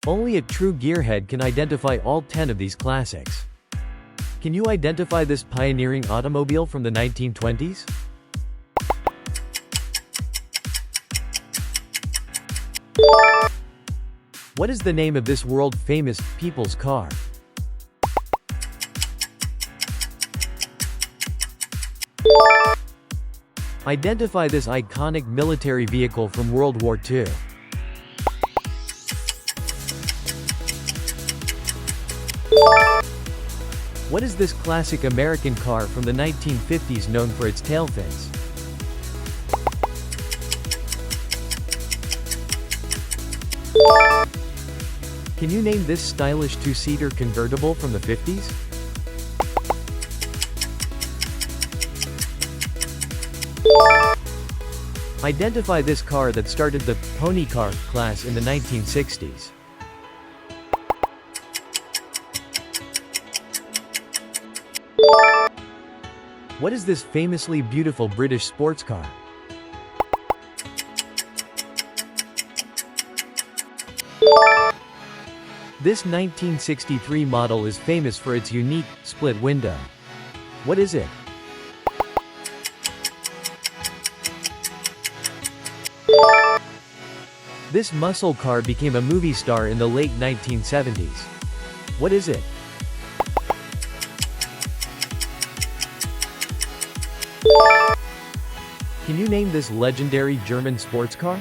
Only a true gearhead can identify all 10 of these classics. Can you identify this pioneering automobile from the 1920s? What is the name of this world-famous people's car? Identify this iconic military vehicle from World War II. What is this classic American car from the 1950s known for its tail fins? Can you name this stylish two-seater convertible from the 50s? Identify this car that started the pony car class in the 1960s. What is this famously beautiful British sports car? This 1963 model is famous for its unique, split window. What is it? This muscle car became a movie star in the late 1970s. What is it? Can you name this legendary German sports car?